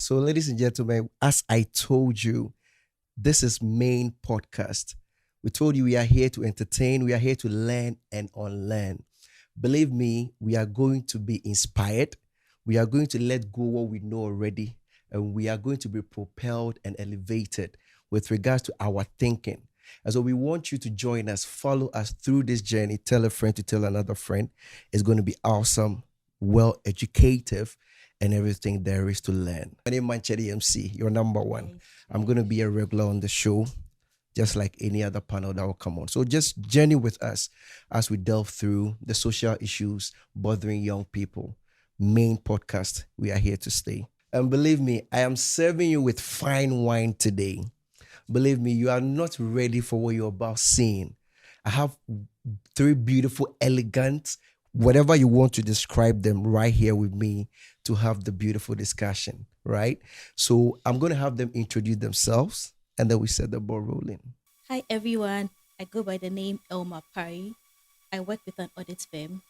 So, ladies and gentlemen, as I told you, this is Main Podcast. We told you we are here to entertain, we are here to learn and unlearn. Believe me, we are going to be inspired. We are going to let go what we know already, and we are going to be propelled and elevated with regards to our thinking. And so we want you to join us, follow us through this journey. Tell a friend to tell another friend. It's going to be awesome, well educative, and everything there is to learn. My name is Manchedi MC, your number one. I'm going to be a regular on the show, just like any other panel that will come on. So just journey with us as we delve through the social issues bothering young people. Main podcast, we are here to stay. And believe me, I am serving you with fine wine today. Believe me, you are not ready for what you're about seeing. I have three beautiful, elegant, whatever you want to describe them right here with me to have the beautiful discussion, right? So I'm going to have them introduce themselves and then we set the ball rolling. Hi everyone, I go by the name Elma Pari. I work with an audit firm.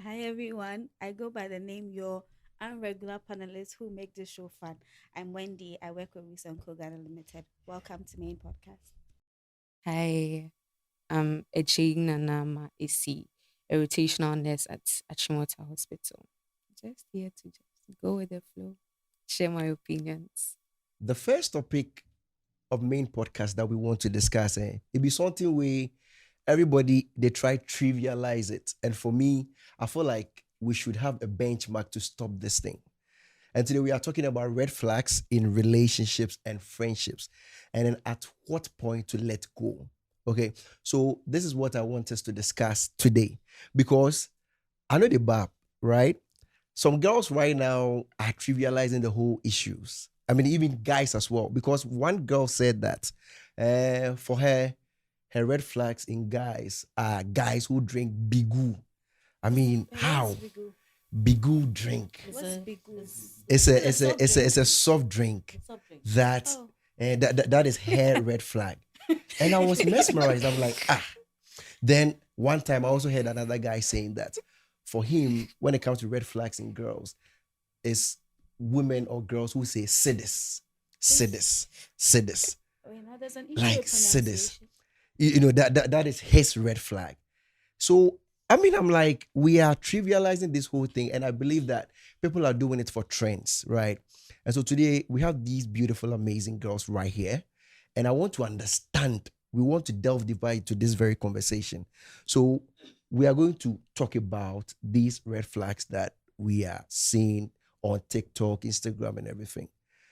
Hi everyone, I go by the name Your Unregular Panelists who make this show fun. I'm Wendy. I work with Recent Ghana Limited. Welcome to Main Podcast. Hi, I'm Ejing Nanama AC, a rotational nurse at Achimota Hospital. Just here to just go with the flow, share my opinions. The first topic of Main Podcast that we want to discuss, it be something where everybody, they try trivialize it. And for me, I feel like we should have a benchmark to stop this thing. And today we are talking about red flags in relationships and friendships. And then at what point to let go. Okay. So this is what I want us to discuss today. Because I know the BAP, right? Some girls right now are trivializing the whole issues. I mean, even guys as well. Because one girl said that for her red flags in guys are guys who drink bigoo. I mean, how? Bigoo drink. What's Bigu? It's a soft drink Soft drink. that Oh. that is her red flag. And I was mesmerized. I'm like, ah. Then one time I also heard another guy saying that for him, when it comes to red flags in girls, it's women or girls who say sidis, sidis, sidis, Wait, now there's an issue like with sidis. pronunciation. You know that is his red flag. So I mean, I'm like, we are trivializing this whole thing, and I believe that people are doing it for trends, right? And so today we have these beautiful, amazing girls right here, and I want to understand. We want to delve deeper into this very conversation. So we are going to talk about these red flags that we are seeing on TikTok, Instagram, and everything.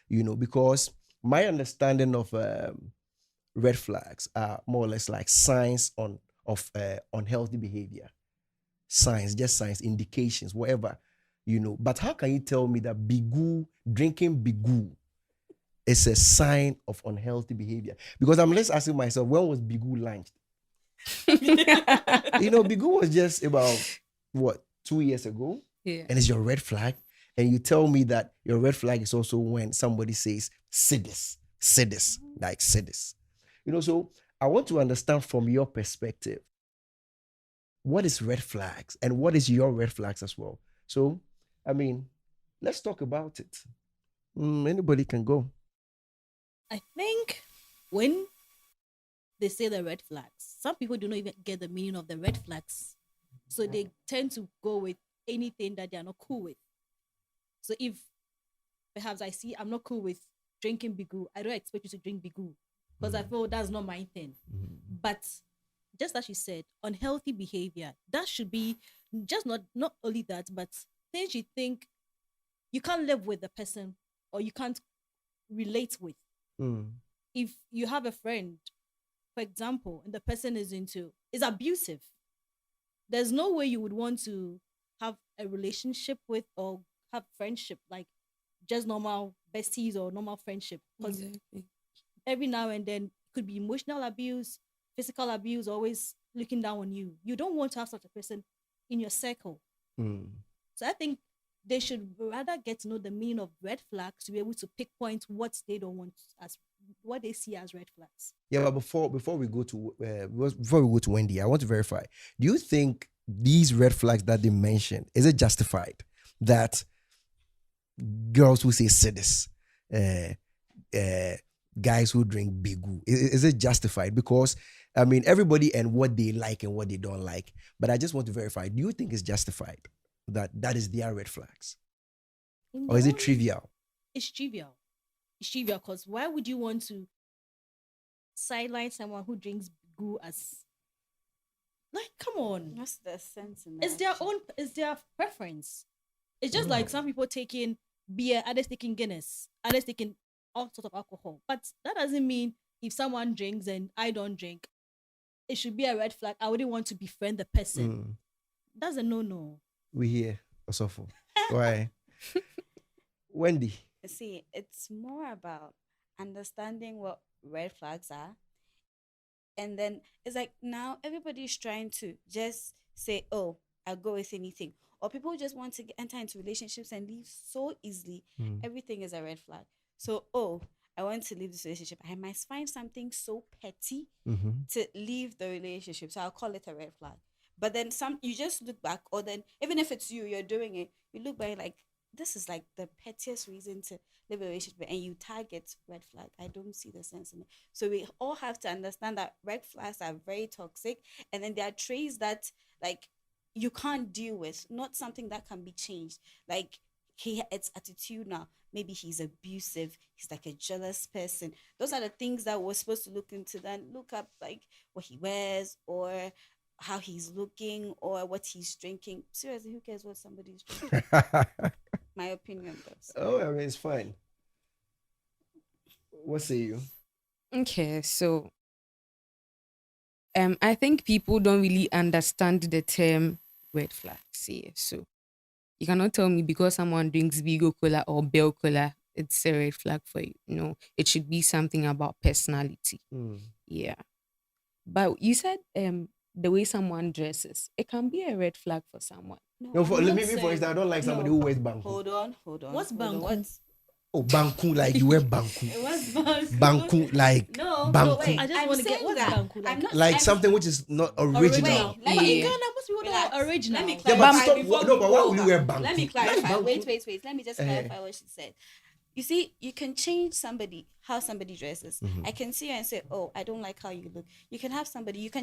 You know, because my understanding of red flags are more or less like signs of unhealthy behavior. Signs, just signs, indications, whatever, you know. But how can you tell me that drinking bigoo is a sign of unhealthy behavior? Because I'm just asking myself, when was bigoo launched? You know, bigoo was just about, what, 2 years ago? Yeah. And it's your red flag. And you tell me that your red flag is also when somebody says, sidis, like sidis. You know, so I want to understand from your perspective, what is red flags and what is your red flags as well? So, I mean, let's talk about it. Anybody can go. I think when they say the red flags, some people do not even get the meaning of the red flags. So they tend to go with anything that they are not cool with. So if perhaps I see I'm not cool with drinking bigoo, I don't expect you to drink bigoo because I feel that's not my thing. But just as you said, unhealthy behavior, that should be just not only that, but things you think you can't live with the person or you can't relate with. Mm. If you have a friend, for example, and the person is abusive, there's no way you would want to have a relationship with or have friendship like just normal besties or normal friendship. Because Exactly. every now and then it could be emotional abuse, physical abuse, always looking down on you. You don't want to have such a person in your circle. Mm. So I think they should rather get to know the meaning of red flags to be able to pick point what they don't want as what they see as red flags. Yeah, but before we go to Wendy, I want to verify. Do you think these red flags that they mentioned, is it justified that girls who say sidis, uh, uh, guys who drink bigu? Is it justified? Because I mean, everybody and what they like and what they don't like. But I just want to verify: do you think it's justified that is their red flags, or is it trivial? It's trivial. It's trivial because why would you want to sideline someone who drinks goo as like? Come on, What's the sense in that? it's their preference. It's just like some people taking beer, others taking Guinness, others taking all sorts of alcohol. But that doesn't mean if someone drinks and I don't drink, it should be a red flag. I wouldn't want to befriend the person. That's a no. We here, Osofo. Why? Wendy. See, it's more about understanding what red flags are. And then it's like now everybody's trying to just say, oh, I'll go with anything. Or people just want to enter into relationships and leave so easily. Everything is a red flag. So, oh, I want to leave this relationship. I might find something so petty to leave the relationship. So I'll call it a red flag. But then you just look back, or then even if it's you're doing it, you look back like, this is like the pettiest reason to live a relationship, and you target red flag. I don't see the sense in it. So we all have to understand that red flags are very toxic, and then there are traits that like you can't deal with, not something that can be changed. Like it's attitude now. Maybe he's abusive. He's like a jealous person. Those are the things that we're supposed to look into. Then look up like what he wears or how he's looking or what he's drinking. Seriously, who cares what somebody's drinking? My opinion does. Oh, I mean, it's fine. What say you? Okay, so I think people don't really understand the term red flags here. So you cannot tell me because someone drinks Vigo Cola or Bell Cola, it's a red flag for you. No, it should be something about personality. Yeah. But you said the way someone dresses, it can be a red flag for someone. No, for instance, I don't like somebody who wears banku. Hold on. What's banku? Oh, banku, like you wear banku. What's banku? Banku, like banku. wait, I just want to get what's banku Like something which is not original. But in Ghana, most people don't know original. Let me Yeah, clarify. but stop. No, but why will you wear banku? Let me clarify. Banku. Wait. Let me just clarify what she said. You see, you can change how somebody dresses. I can see you and say, oh, I don't like how you look. You can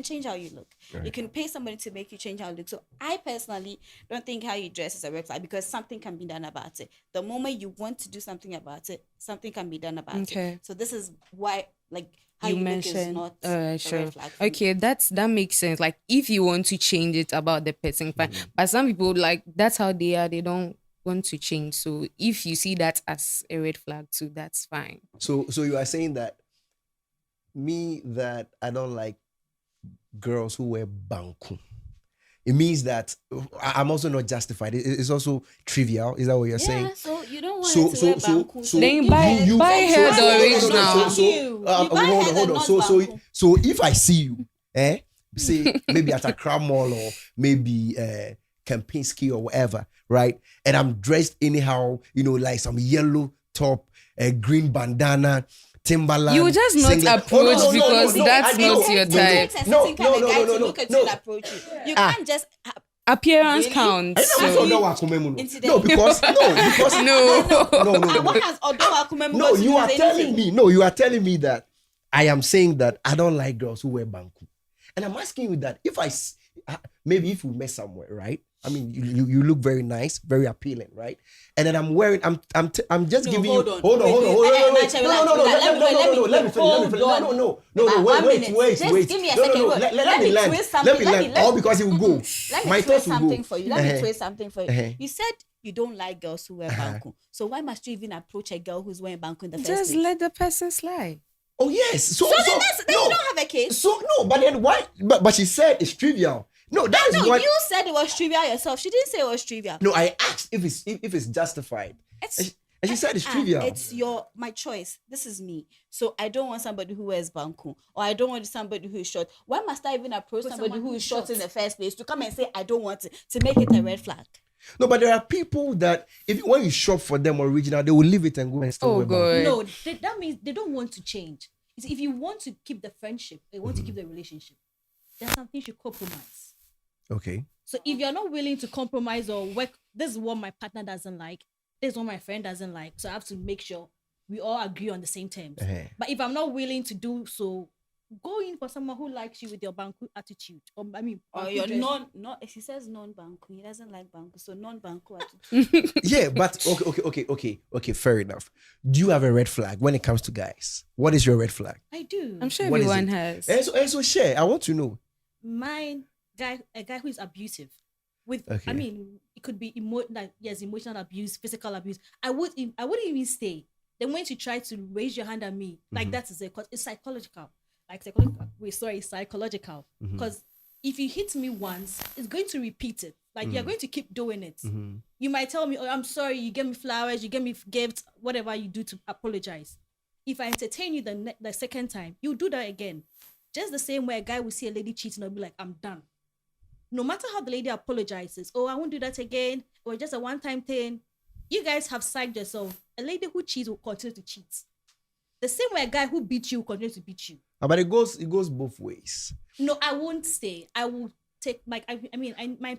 change how you look. Right. You can pay somebody to make you change how you look. So I personally don't think how you dress is a red flag because something can be done about it. The moment you want to do something about it, something can be done about it. So this is why, like, how you mentioned look is not a sure. red flag. Okay, that makes sense. Like if you want to change it about the person, fine. But some people like that's how they are. They don't want to change. So if you see that as a red flag too, that's fine. So you are saying that that I don't like girls who wear banku. It means that I'm also not justified. It's also trivial. Is that what you're saying? Yeah, so you don't want to wear banku. Then buy her the original. Hold on. So if I see you, say maybe at a Crown Mall or maybe Kempinski or whatever, right? And I'm dressed anyhow, like some yellow top, a green bandana, Timberland. You just not approach because that's not your type. No. You can't just appearance counts. No, because no. You are telling me that I am saying that I don't like girls who wear banku, and I'm asking you that if maybe if we met somewhere, right? I mean, you look very nice, very appealing, right? And then I'm just giving you. Hold on. Let me finish. Wait. Give me a second. Let me learn. All because it will go. Let me twist something for you. You said you don't like girls who wear banku. So why must you even approach a girl who's wearing banku in the first place? Just let the person slide. Oh yes. So then you don't have a case. So no, but then why? But she said it's trivial. No, that's what you said. It was trivial yourself. She didn't say it was trivial. No, I asked if it's justified. And she said it's trivial. It's my choice. This is me. So I don't want somebody who wears banku, or I don't want somebody who is short. Why must I even approach somebody who is short in the first place to come and say I don't want it, to make it a red flag? No, but there are people that when you shop for them original, they will leave it and go and still wear banku. No, that means they don't want to change. If you want to keep the friendship, they want to keep the relationship, there's something you should compromise. Okay. So if you're not willing to compromise or work, this is what my partner doesn't like, this is what my friend doesn't like, so I have to make sure we all agree on the same terms. Uh-huh. But if I'm not willing to do so, go in for someone who likes you with your banku attitude. Or Or banku you're dress. non. If he says non-banku, he doesn't like banku, so non-banku attitude. Yeah, but okay. Fair enough. Do you have a red flag when it comes to guys? What is your red flag? I do. I'm sure What is everyone it? has. And so share. I want to know. A guy who is abusive. With Okay. it could be emotional abuse, physical abuse. I wouldn't even stay. Then when you try to raise your hand at me, like that is it, because it's psychological. Psychological. Because if you hit me once, it's going to repeat it. Like you're going to keep doing it. You might tell me, "Oh, I'm sorry." You give me flowers, you give me gifts, whatever you do to apologize. If I entertain you the second time, you do that again. Just the same way a guy will see a lady cheating and be like, "I'm done." No matter how the lady apologizes, "Oh, I won't do that again," or just a one-time thing, you guys have psyched yourself. A lady who cheats will continue to cheat. The same way a guy who beats you will continue to beat you. But it goes both ways. No, I won't stay. I will take my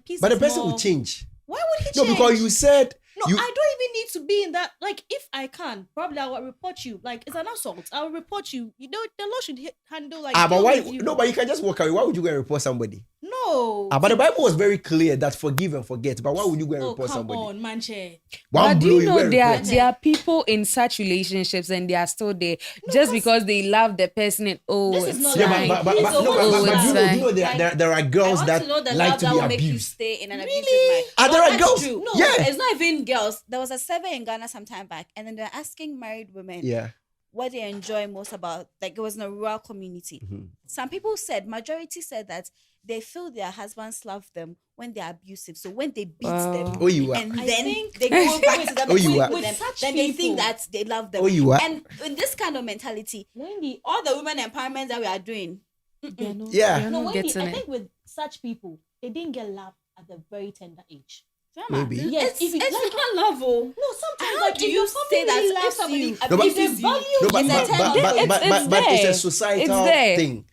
peace. But the is person more- will change. Why would he No, change? because you said No, I don't even need to be in that. Like, if I can, probably I will report you. Like, it's an assault. I will report you. You know, the law should handle like. but deal why? with you. No, but you can just walk away. Why would you go and report somebody? No. But the Bible was very clear that forgive and forget. But why would you go and Oh, report come somebody? on, man, chair. One But do blow, you go know and there report. are people in such relationships and they are still there just because they love the person and This it's is not Yeah, like- fine. but Please, no, oh, but it's do fine. you know there are girls I want that to know the like love to that be will make you abused. stay in an Really? abusive marriage. There are that's girls. true. No, Yeah. it's not even girls. There was a survey in Ghana some time back, and then they're asking married women Yeah. what they enjoy most about, like, it was in a rural community. Some people said, majority said that they feel their husbands love them when they're abusive. So when they beat them, Oh, you are. and I then think- they go back to them Oh, and you sleep are. with them, With such then they people- think that they love them. Oh, you are. And in this kind of mentality, When all the women empowerment that we are doing, They're not- Yeah. they're no, not when getting I it. think with such people, they didn't get love at the very tender age. Maybe. Yes, it's, if you it's like- not love. Oh. No, sometimes How like do if you your say family that really if loves somebody you, No, but- if they abuses you? value No, but you, but It's a but turn-on. but It's it's a there. societal It's there. thing.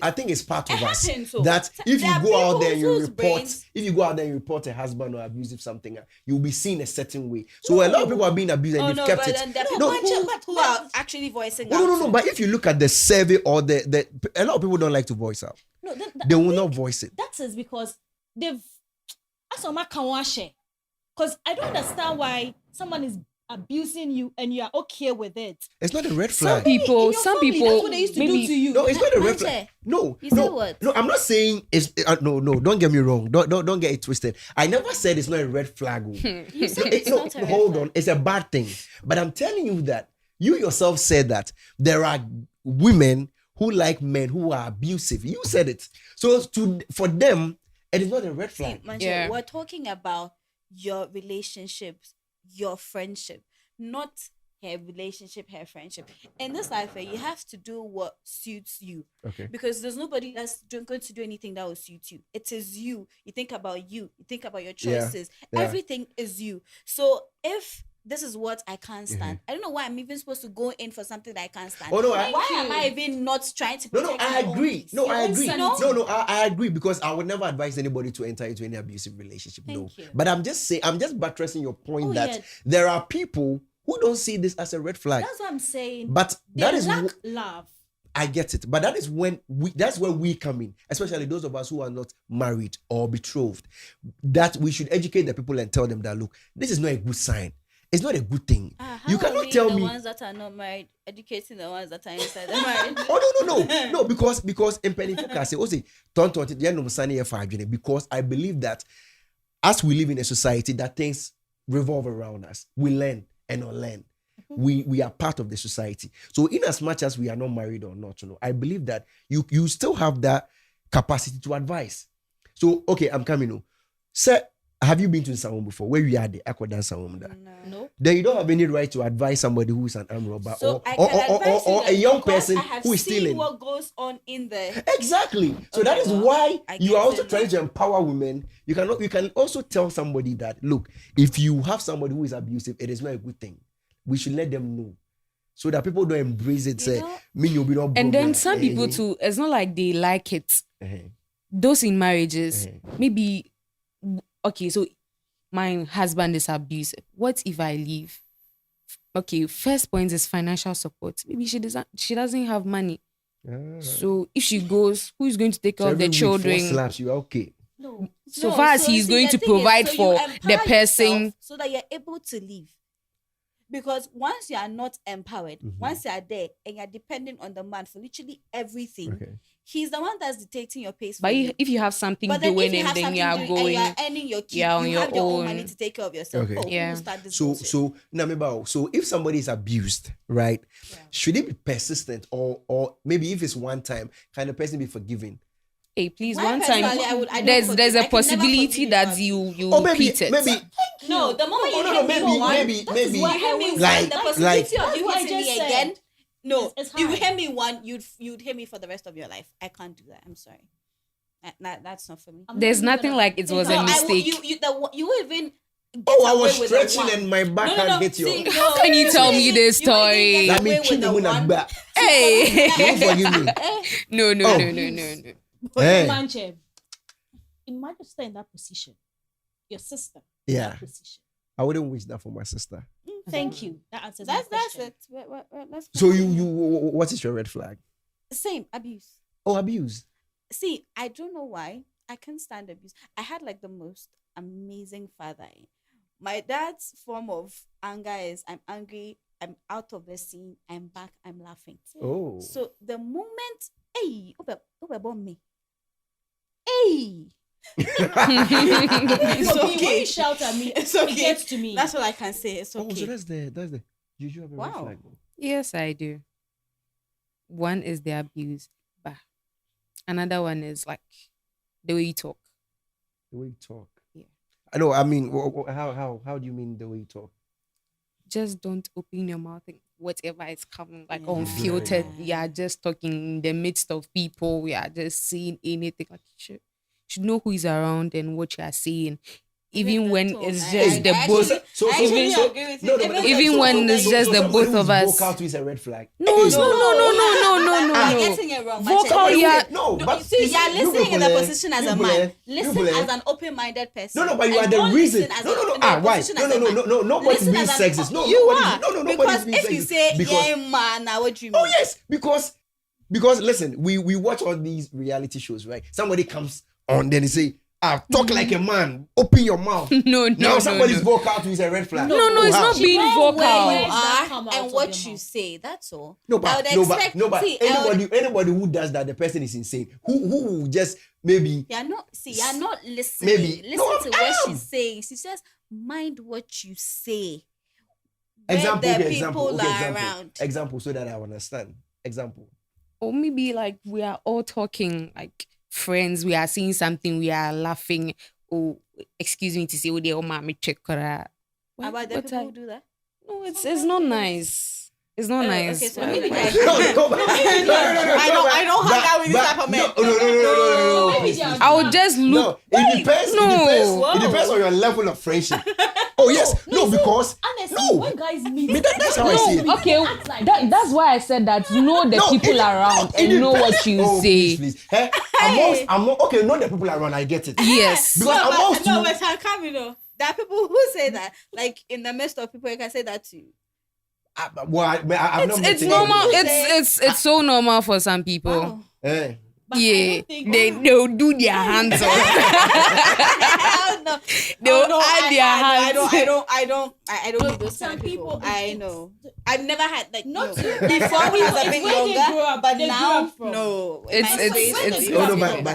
I think it's part of It us happens, so. that if There you are go out people there and you whose report, brains- if you go out there and you report a husband or abusive something, you'll be seen a certain way. So a lot of people are being abused and Oh they've no, kept but it. then there are No, people but- who are actually voicing out. no. But if you look at the survey or the a lot of people don't like to voice out. no, They will not voice it. that is because they've because I don't understand why someone is abusing you and you are okay with it. It's not a red Some flag. people, In your some family, people, that's what they used to maybe do to you. No, it's not a red Manche, flag. No, you said no, what? no. I'm not saying it's no. Don't get me wrong. Don't get it twisted. I never said it's not a red flag. Oh. You said No, it's not a red hold flag. on. It's a bad thing. But I'm telling you that you yourself said that there are women who like men who are abusive. You said it. So for them, it is not a red flag. Manche, Yeah. we're talking about your relationships, your friendship, not her relationship, her friendship. In this life, you have to do what suits you. Okay. Because there's nobody that's going to do anything that will suit you. It is you. You think about you. You think about your Yeah, choices. yeah. Everything is you. So if this is what I can't Mm-hmm. stand, I don't know why I'm even supposed to go in for something that I can't stand. Oh, no, why am I even not trying to No, protect I my own agree. peace? No, I own agree. sanity. No, I agree because I would never advise anybody to enter into any abusive relationship. No. Thank you. But I'm just buttressing your point Oh, that yeah. there are people who don't see this as a red flag. That's what I'm saying. But They that is lack love. I get it. But that is that's where we come in, especially those of us who are not married or betrothed, that we should educate the people and tell them that, look, this is not a good sign. It's not a good thing. How You are cannot we, tell the me. ones that are not married, educating the ones that are inside the marriage. Oh no, because in Penifuka say, because I believe that as we live in a society that things revolve around us, we learn and unlearn. We are part of the society. So in as much as we are not married or not, I believe that you still have that capacity to advise. So okay, I'm coming now. Sir, have you been to Nsawam before? Where we are the Aqua Dance Nsawam there? No. Then you don't have any right to advise somebody who is an armed robber So I can advise you or that a young because person I have who is seen stealing. what goes on in there. Exactly. So Okay, that is well, why I you get are also it trying now. to empower women. You can also tell somebody that, look, if you have somebody who is abusive, it is not a good thing. We should let them know so that people don't embrace it. Say, know- me you'll be not. and then broken." some people too, it's not like they like it. Eh, Those in marriages, maybe, okay, so my husband is abusive. What if I leave? Okay, first point is financial support. Maybe she doesn't have money. Ah. So if she goes, who is going to take care So of the every week, 4 children? slaps, you are okay. No. So far as he's going to provide for the person. so that you're able to live. Because once you are not empowered, once you are there and you're depending on the man for literally everything, Okay. he's the one that's dictating your pace. But for you. if you have something But then doing if you and have then something you are doing going, and you're earning your keep, you're on you your have your own own. money to take care of yourself. Okay. Oh, who Yeah. will start this So bullshit? so if somebody is abused, right? Should it be persistent or maybe if it's one time, can the person be forgiven? hey, please, Why one time, personally, I don't there's forgive. a I can never possibility forgive that you. you Or maybe repeat it. No, the moment you no, hit me maybe one, maybe that is maybe why you hit me like- one, the like- possibility of That's you what I hitting me just said. again. No, It's you high. hit me one, you'd hit me for the rest of your life. I can't do that. I'm sorry. That's not for me. I'm There's not even nothing gonna like it was think a about I will- mistake. you even get Oh, I away was with the stretching one. and my back can't get you. See, How can you tell me this you wouldn't story? get Let away me with chin the him one. in back. Hey, You won't forgive me. no. Hey. Manche, imagine stay in that position. Your sister. in Yeah. that position. I wouldn't wish that for my sister. Thank you. That answers my That's question. it. Let's So continue. what is your red flag? Same abuse. Oh, abuse. See, I don't know why. I can't stand abuse. I had like the most amazing father. My dad's form of anger is I'm angry, I'm out of the scene, I'm back, I'm laughing. Oh. So the moment, hey, bomb me. Hey. It's It's okay. okay. When you shout at me, It's it okay. gets to me. That's all I can say. It's Oh, okay. so that's the you have a red Wow. flag. Yes, I do. One is the abuse, but another one is like the way you talk. The way you talk. Yeah. I know. I mean, how do you mean the way you talk? Just don't open your mouth and whatever is coming, like Yeah. unfiltered. We are just talking in the midst of people. We are just saying anything. Like you should know who is around and what you are saying. Even the when tone. it's I- just I the actually- both. I actually agree with you. Even when it's just the somebody both who's of us. vocal to is a red flag. No, Hey, no. You're getting it wrong. Vocal, Manche. yeah. No, but See, you're you listening in the people, position as a people, man. Listen people, as an open-minded person. No, but you And are the don't reason. listen as No. in the Why? position No. as a man. Nobody's Listen being as an- sexist. No, you nobody's, are. no, nobody's Because being if sexist. you say, because, yeah, man, now what do you mean? oh yes, because listen, we watch all these reality shows, right? Somebody comes on, then they say, talk like a man, open your mouth. No. Now somebody's vocal to is a red flag. No, it's How? not being vocal. Where you Where does that are come out and of what your you mouth? say. That's all. No, I but would no, expect- but see, I would- anybody who does that, the person is insane. Who will just maybe You're not listening. Maybe. Listen No, to I what am. she's saying. She says, mind what you say. example, Where the okay, people example, okay, are example, around. example, so that I understand. Example. Or maybe like we are all talking like friends, we are seeing something, we are laughing. Oh, excuse me to say, oh, dear, mommy check. About the people who do that. No, it's not nice. It's not nice. Okay, so Why- maybe why- they are- No, but- I don't hang out with this type of men. No. Maybe they are- I would just look. No, it depends. No. It depends on your level of friendship. Oh yes, no, because Honestly, no. when guys meet, That's how I see it. No, okay, act like this. that's why I said that. Know the No, people it- around it and know depends. what you Oh, say. Please. Hey, okay, know the people around. I get it. Yes. Because amongst no, you- but I can't, there are people who say that, like in the midst of people, you can say that too. I've not met It's anybody. normal. Say- It's so normal for some people. Wow. Eh. But I Yeah, don't think- they'll do their hands up. No. They'll Oh, no, add their hands. I don't need those Some kind of people. people, I it's- know. I've never had like Not no. to- Before we was a It's bit where they younger, grew up, but they grew now up from. no. It's- My it's- space it's- is Oh no, different. but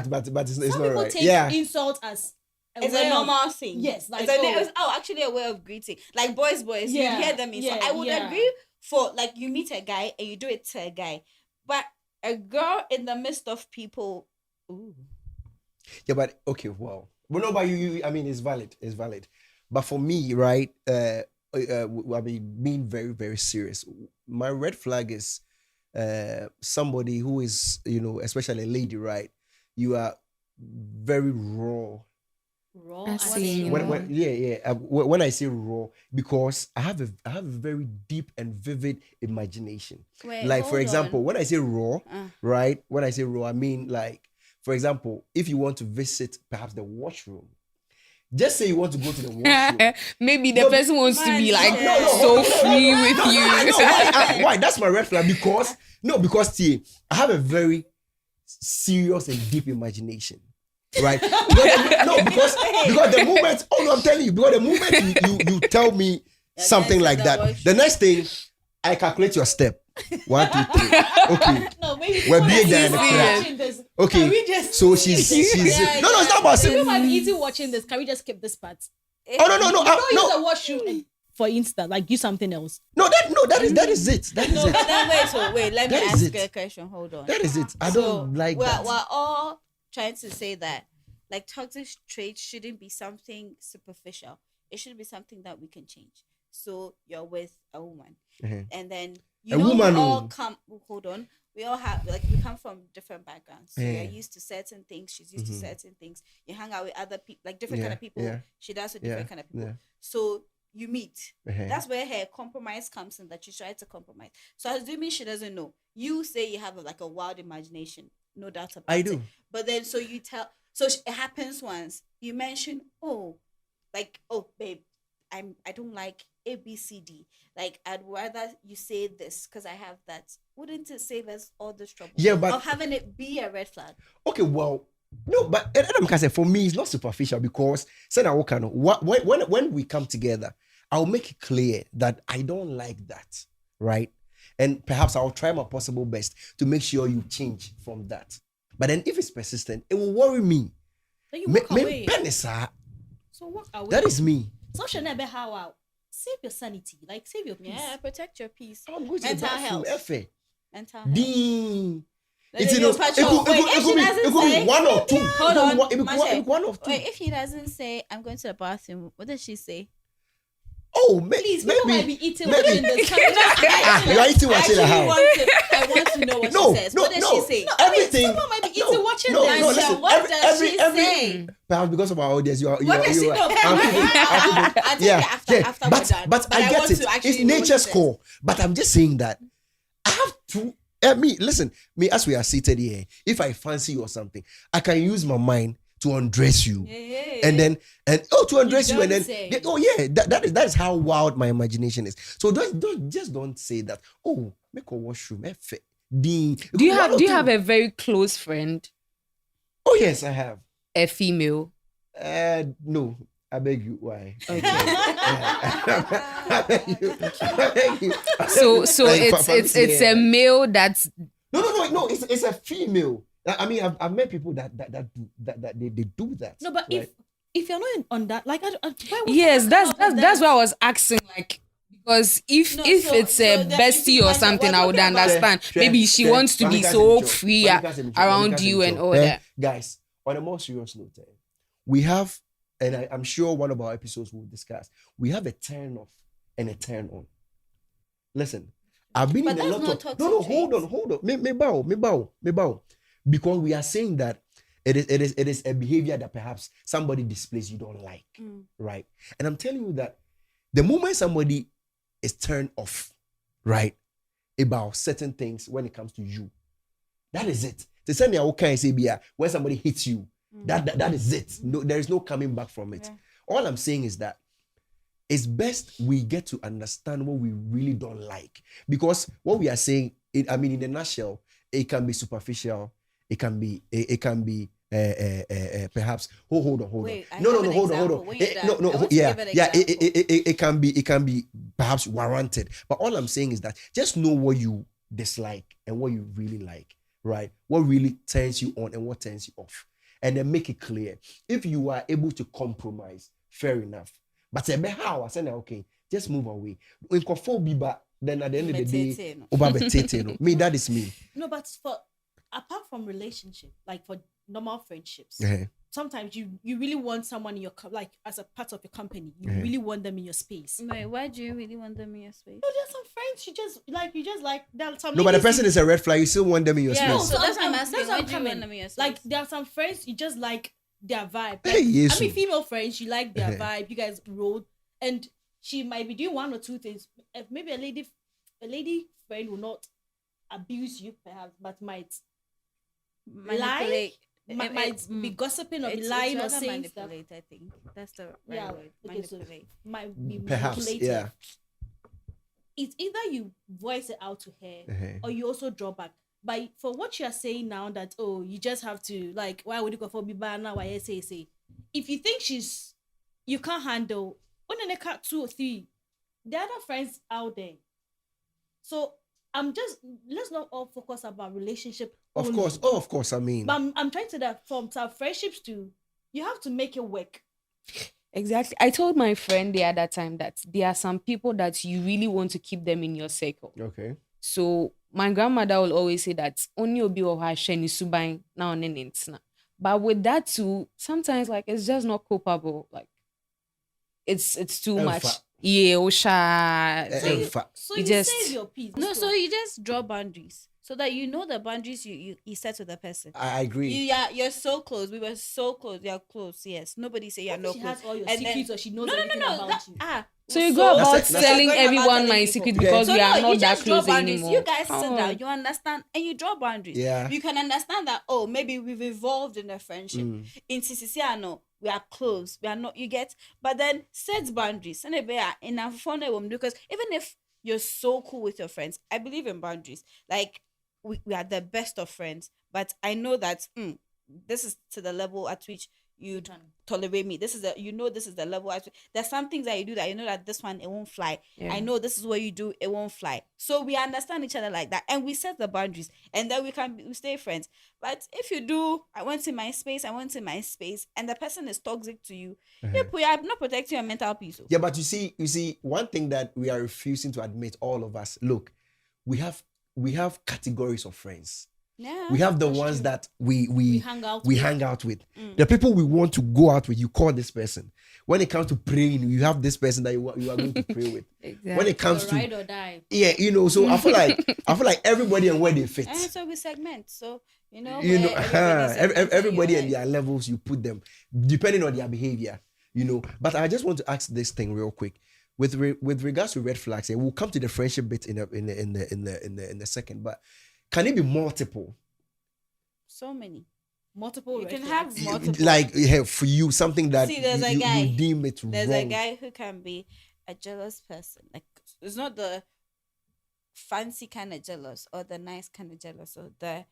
it's Some not people right. take Yeah. insult as It's way a of- normal thing. Yes, like, it's actually a way of greeting. Like boys. Yeah, You hear them in. So yeah, I would yeah. agree for like you meet a guy and you do it to a guy, but a girl in the midst of people. Ooh. Yeah, but okay, well, no, but you I mean, it's valid. It's valid. But for me, right? I mean, being very, very serious. My red flag is somebody who is, especially a lady, right? You are very raw. Raw I and see. When, Yeah. when I say raw, because I have a very deep and vivid imagination. Wait, Like for hold example, on. when I say raw, Uh. right? When I say raw, I mean like, for example, if you want to visit perhaps the washroom, Just say you want to go to the washroom. Maybe the No, person wants to be like no, so no, free with No, I know you. why. That's my red flag because T, I have a very serious and deep imagination, right? Because the moment. Oh no, I'm telling you, because the moment you tell me something like that, the next thing I calculate your step. 1, 2, 3. Okay. No, maybe We're people being might there be in the watching this. Okay. Can we just So she's no, it's not about People saying. might be eating watching this. Can we just skip this part? Oh no, Don't use no. the washroom for instance. Like use something else. That is it. That is No, it. but then wait. Let me That is ask it. you a question. Hold on. That is it. I don't like that. We're all trying to say that like toxic traits shouldn't be something superficial. It should be something that we can change. So you're with a woman, and then A woman, we all come. Hold on. We all have we come from different backgrounds. So you're used to certain things. She's used to certain things. You hang out with other people, like different kind of people. Yeah. She does with different kind of people. Yeah. So you meet. Uh-huh. That's where her compromise comes in. That you try to compromise. So assuming she doesn't know, you say you have a wild imagination. No doubt about it. I do. But then so you tell. So it happens once. You mention, babe, I don't like A, B, C, D. Like I'd rather you say this because I have that. Wouldn't it save us all this trouble? Yeah, but of having it be a red flag. okay, well, no, but Adam can say for me it's not superficial because when we come together, I'll make it clear that I don't like that, right? And perhaps I'll try my possible best to make sure you change from that. But then if it's persistent, it will worry me. Then you walk away. So walk away. That is me. So should never how out. Save your sanity. Like save your peace. Yeah, protect your peace. I'm going to Mental the bathroom. health. Mental health. Ding. It It could be one or two. Hold on. It could be one of two. Wait, if he doesn't say, I'm going to the bathroom, what does she say? Oh, Please, maybe. people might be eating maybe. watching this. Can we just You are eating watching the house. I want to know what she says. What does she say? Everything. Someone might be eating watching no, this. no, listen. What does she say? Perhaps because of our audience, you are. What does she know? I'll take it after we're done. But I get want it. to actually It's know what she nature's says. call. But I'm just saying that I have to. Me, as we are seated here, if I fancy you or something, I can use my mind to undress you. And to undress you, and then that is how wild my imagination is. So don't say that. Oh, make a washroom. Do you have a very close friend? Oh yes, I have. A female? No. I beg you. Why? Okay. I beg you. So Like, it's a male that's No. It's a female. I mean, I've met people that they do that. No, but right? if you're not on that, like, yes, that's why I was asking, like, because if it's a bestie or something, I would understand. Maybe she wants to be so free around you and all that. Guys, on a more serious note, we have, and I'm sure one of our episodes will discuss, we have a turn off and a turn on. Listen, I've been But in a that's lot not of hold on. Me bow. Because we are saying that it is a behavior that perhaps somebody displays you don't like, right? And I'm telling you that the moment somebody is turned off, right, about certain things when it comes to you, that is it. To send your okay say when somebody hits you, that is it. No, there is no coming back from it. Yeah. All I'm saying is that it's best we get to understand what we really don't like, because what we are saying, in a nutshell, it can be superficial. It can be perhaps. Hold on. Wait, Hold on. It can be perhaps warranted. But all I'm saying is that just know what you dislike and what you really like, right? What really turns you on and what turns you off, and then make it clear. If you are able to compromise, fair enough. But how I said, okay, just move away. Then at the end of the day, me, that is me. No, but apart from relationship, like for normal friendships, sometimes you really want someone in your like as a part of your company. You really want them in your space. Wait, why do you really want them in your space? No, there's some friends you just like. There are some No, but the ladies person is a red flag. You still want them in your Yeah, space. so that's what I'm asking. That's Why what do you I'm want them in your space? Like there are some friends you just like their vibe. Like, Hey, yes. I mean, female friends, you like their vibe. You guys roll, and she might be doing one or two things. Maybe a lady friend will not abuse you, perhaps, but might Manipulate. might be gossiping or be lying or rather saying stuff. manipulate, I think that's the right Yeah, word. okay, so Manipulate. might be Perhaps, manipulative. yeah. It's either you voice it out to her or you also draw back. But for what you're saying now, that you just have to, like, why would you go for Biba now? Why say? If you think you can't handle, on the cut 2 or 3, there are other friends out there. So let's not all focus about relationship. Of only. course. Oh, of course. I mean, But I'm trying to that from some friendships too. You have to make it work. Exactly. I told my friend the other time that there are some people that you really want to keep them in your circle. okay. So my grandmother will always say that only obi or her sheni subain now on internet. But with that too, sometimes like it's just not culpable. Like it's too much. Emfa. Yeah, Osha. Emfa. So You you just- save your peace. No, so you just draw boundaries so that you know the boundaries you set with the person. I agree. You're so close. We were so close. You're close. Yes. Nobody say you're What if not she close. has all your And then- secrets or she knows No, everything about that- you. So you go about That's telling going about everyone telling my people. secret Yeah. because So we are you not that just draw close boundaries. anymore. You guys Come sit on. down, you understand, and you draw boundaries. Yeah. You can understand that, maybe we've evolved in a friendship. In CCC, no, we are close. We are not, you get, but then set boundaries. And in a fun way, because even if you're so cool with your friends, I believe in boundaries. Like, we are the best of friends, but I know that this is to the level at which you'd tolerate me. This is the level at which there's some things that you do that you know that this one it won't fly. Yeah. I know this is what you do, it won't fly. So we understand each other like that, and we set the boundaries, and then we stay friends. But if you do, I went in my space, and the person is toxic to you, you are not protecting your mental peace. Yeah, but you see, one thing that we are refusing to admit, all of us. Look, we have categories of friends. Yeah, We have the that's ones true. that we hang out we with. hang out with. The people we want to go out with, you call this person. When it comes to praying, you have this person that you are going to pray with. Exactly. When it comes to Ride or die. so I feel like everybody and where they fit. And so we segment. So Everybody and their levels, you put them depending on their behavior. But I just want to ask this thing real quick. With regards to red flags, and we'll come to the friendship bit in a second. But can it be multiple? So many. Multiple. You red can flags. have multiple. Like for you, something that See, there's a you guy. deem it There's wrong. a guy who can be a jealous person. Like, it's not the fancy kind of jealous or the nice kind of jealous or the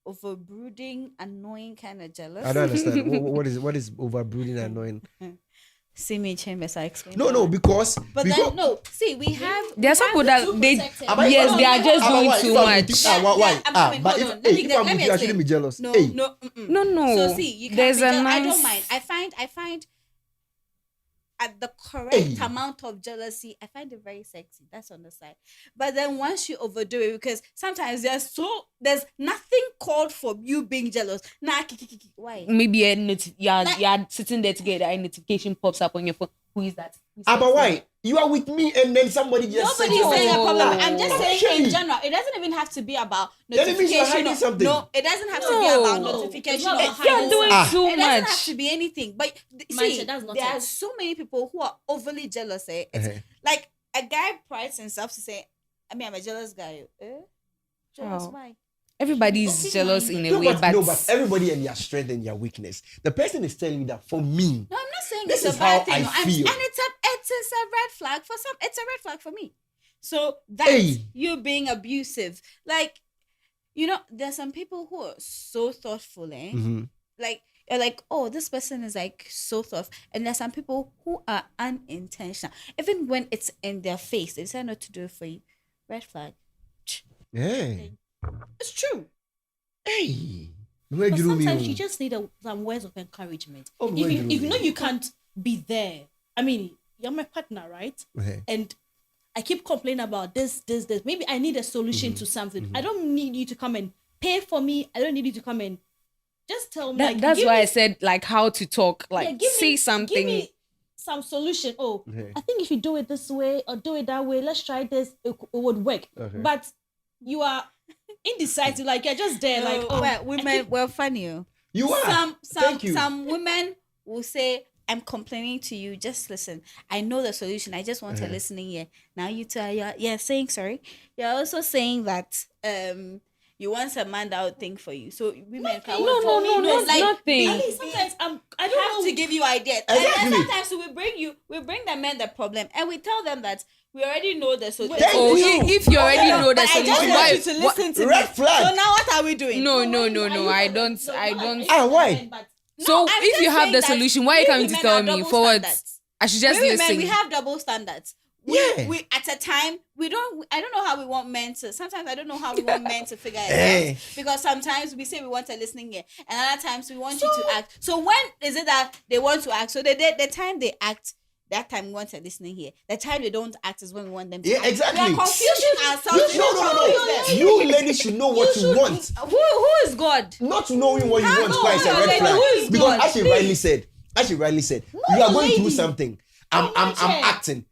overbrooding, annoying kind of jealous. I don't understand. What is overbrooding and annoying? See me in chambers, I explain. No, because But then no. See, we have. There are some people that too they protected. yes, they are just doing why? too If I'm much. with you, Yeah, why? yeah, I'm But coming. if Hold on. I'm with you, I shouldn't be jealous. No, Hey. no. No. So see, you can't There's be a I nice. don't mind. I find at the correct Hey. amount of jealousy, I find it very sexy. That's on the side. But then once you overdo it, because sometimes there's nothing called for you being jealous. Nah, why? Maybe you're sitting there together, a notification pops up on your phone. Who is that? But why? You are with me and then somebody just Nobody's said, saying a Oh. problem. I'm just saying Sherry. in general. It doesn't even have to be about Then it means you're notification. hiding something. No, it doesn't have to be No. about No, notification. it's not about Or hiding You're doing Ah. too it doesn't have much. to be anything. But Mindset, see, that's not there it. are so many people who are overly jealous. It's like a guy prides himself to say, I'm a jealous guy. Jealous, Oh. why? Everybody's Open jealous in a No, way, but everybody and their strength and their weakness. The person is telling you that for me, No, I'm not saying This it's is a bad how thing. I No, feel. And it is a red flag for some. It's a red flag for me. So that's Hey. you being abusive. Like, there's some people who are so thoughtful, Like, you're like, oh, this person is like so thoughtful. And there's some people who are unintentional. Even when it's in their face, they decide not to do it for you. Red flag. hey, It's true. hey, where But you sometimes you just need some words of encouragement. Oh, if where you, do if you know you- you can't be there, I mean, you're my partner, right? And I keep complaining about this. Maybe I need a solution to something. I don't need you to come and pay for me. I don't need you to come and just tell me. that's give why me- I said like how to talk, like give say me- something. Give me some solution. Oh, I think if you do it this way or do it that way, let's try this. It would work. Okay. But you are indecisive. Like you're just there. Like well, women were funny. You are. Thank you. Some women will say, I'm complaining to you. Just listen. I know the solution. I just want a listening ear. Now you tell you're saying sorry. You're also saying that you want a man that would think for you. So women can No, it's like nothing. I mean, sometimes I don't have know to give you ideas. And Exactly. then sometimes we bring the men the problem and we tell them that we already know the solution. Thank Oh, you. if you already know the But I just solution, want why? you to listen to Red me. flag. So now what are we doing? No, I don't. Why? So I'm if just you have saying the that solution, why are you we coming to women tell are me double for what? standards. I should just We listen. women, we have double standards. Yeah. We at a time I don't know how we want men to. Sometimes I don't know how we want men to figure it Eh. out, because sometimes we say we want a listening ear, and other times we want you to act. So when is it that they want to act? So the time they act, that time we want a listening ear. The time they don't act is when we want them to Yeah, act. exactly. We are confusing ourselves. No. You ladies should know what you want. Who is God? Not knowing what you want no, why it's a no, red lady, flag. who is Because God? as she rightly said, you are going through lady. something. I'm acting.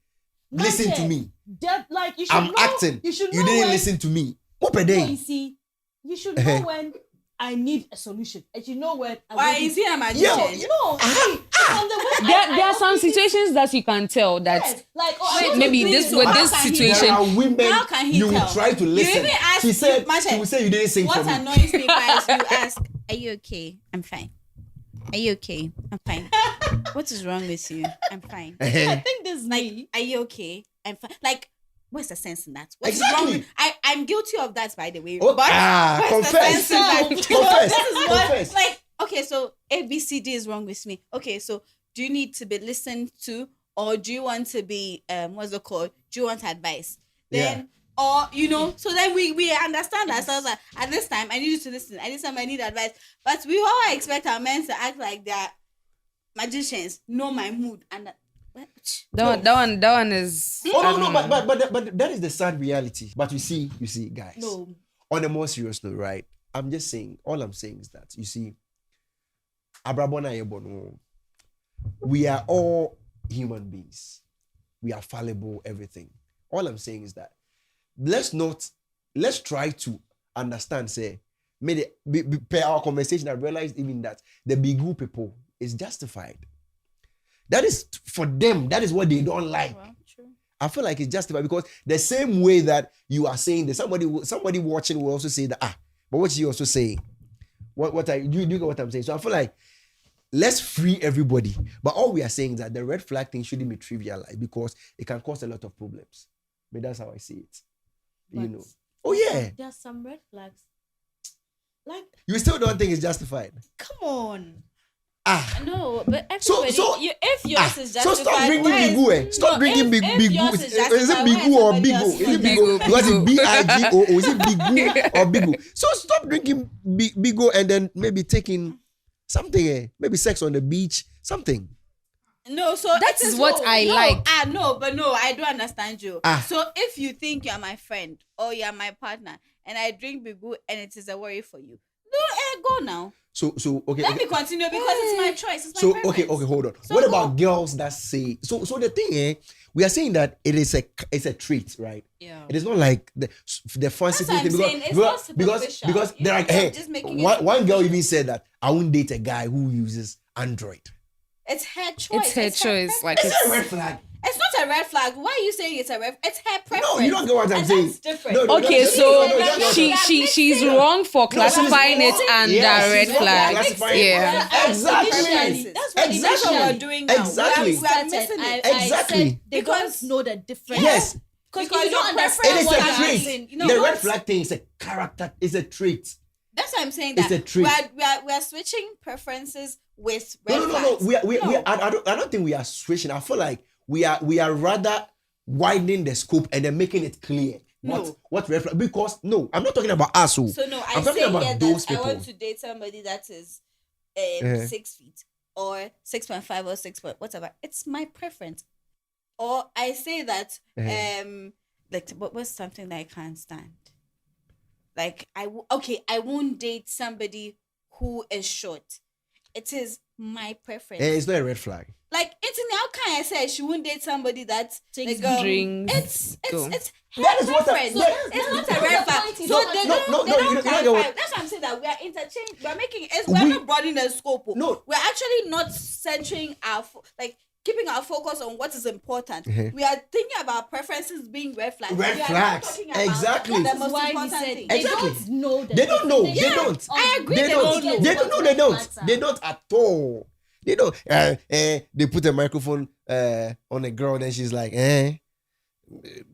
Listen to me. That, like, you should I'm know, acting. You should You know didn't when, listen to me. What per No, day? you see, you should know when I need a solution, and you know when. Why is he a magician? Yo, No, see, from the way There are some open it- situations that you can tell that Yes, like, oh, I want maybe to this do with How this can he situation. There are women How can he you will tell? try to You listen. even ask. She said Masha, she will say you didn't sing for what me. annoys me is you ask, "Are you okay? I'm fine. Are you okay? I'm fine. What is wrong with you? I'm fine. I think this is Like, me. are you okay? I'm fine. Like, what's the sense in that? What's Exactly. wrong with, I'm guilty of that, by the way. Oh, but what's the confess. sense in that? Confess. This is what, Confess. like, okay, so ABCD is wrong with me. Okay, so do you need to be listened to, or do you want to be what's it called? Do you want advice? Then or so then we understand ourselves that at this time I need you to listen. At this time I need advice. But we all expect our men to act like they're magicians, know my mood, and That one is. Oh I no, don't know. but that is the sad reality. But you see, guys. No. On a more serious note, right? I'm just saying. All I'm saying is that you see, Abrabona Ebono, we are all human beings. We are fallible. Everything. All I'm saying is that let's try to understand. Say, per our conversation, I realized even that the Bigu people is justified. That is for them. That is what they don't like. well, true. I feel like it's justified because the same way that you are saying that somebody watching will also say that but what you also saying? You get what I'm saying? So I feel like let's free everybody. But all we are saying is that the red flag thing shouldn't be trivialized because it can cause a lot of problems. But that's how I see it. But Oh yeah. There are some red flags. Like, You still don't think it's justified? come on. No, but everybody, So- if yours is So justified, stop bringing why is- Bigu. Stop No, bringing if Bigu. yours Is is it justified, Bigu why or is somebody Bigu? else's Is it not? Bigu? Because it's BIGO. Is it Bigu or Bigu? So stop drinking Bigu and then maybe taking something, maybe sex on the beach, something. No, so That it is what I like. No, I do understand you. Ah. So if you think you're my friend or you're my partner and I drink Bigu and it is a worry for you, go now. So okay. Let okay. me continue because it's my choice. It's my So preference. okay, hold on. So What go. about girls that say so the thing we are saying that it's a trait, right? Yeah. It is not like the fancy That's what I'm thing saying. It's not superficial. because You there are know, you're just making it one girl superficial. even said that I won't date a guy who uses Android. It's her choice. It's her choice. Like Is that a red flag? It's not a red flag. Why are you saying it's a red? It's her preference. No, you don't get what I'm and saying. That's different. No, okay, no, so no, no. she's wrong for classifying it under Yes, red she's wrong for flag. classifying it. Yeah. Exactly. That's what Exactly. we're doing now. Exactly. We are missing it. Exactly. I said they Because- don't know the difference. Yes. Because Because you don't your understand It is what a I'm trait. saying. You know The what? red flag thing is a character, is a trait. That's what I'm saying. It's That a trait. we are switching preferences with red No. flags. I don't think we are switching. I feel like we are rather widening the scope and then making it clear. No. What red flag? Because no, I'm not talking about us. Oh. So no, I'm I talking say about here those that I people. want to date somebody that is Uh-huh. 6 feet or 6.5 or 6 point whatever. It's my preference. Or I say that Uh-huh. like what's something that I can't stand? Like I won't date somebody who is short. It is my preference. It's not a red flag. Like it's in how can I say she won't date somebody that Takes drinks, It's go. it's her That is what I- preference. that- It's not a red flag. So No, they no, don't no, they no, don't you don't get clarify. what- That's what I'm saying, that we are interchanging. We're making it. We- We're not broadening the scope. No. We're actually not centering our like keeping our focus on what is important. Uh-huh. We are thinking about preferences being red flags. Red We are not flags. talking about Exactly. the That's most why we important said thing. they Exactly. don't know. They don't know. They definition don't. of I agree, They they don't. don't know. They don't know. They what don't. red flags They are. don't at all. They don't. They put a microphone on a girl, and she's like,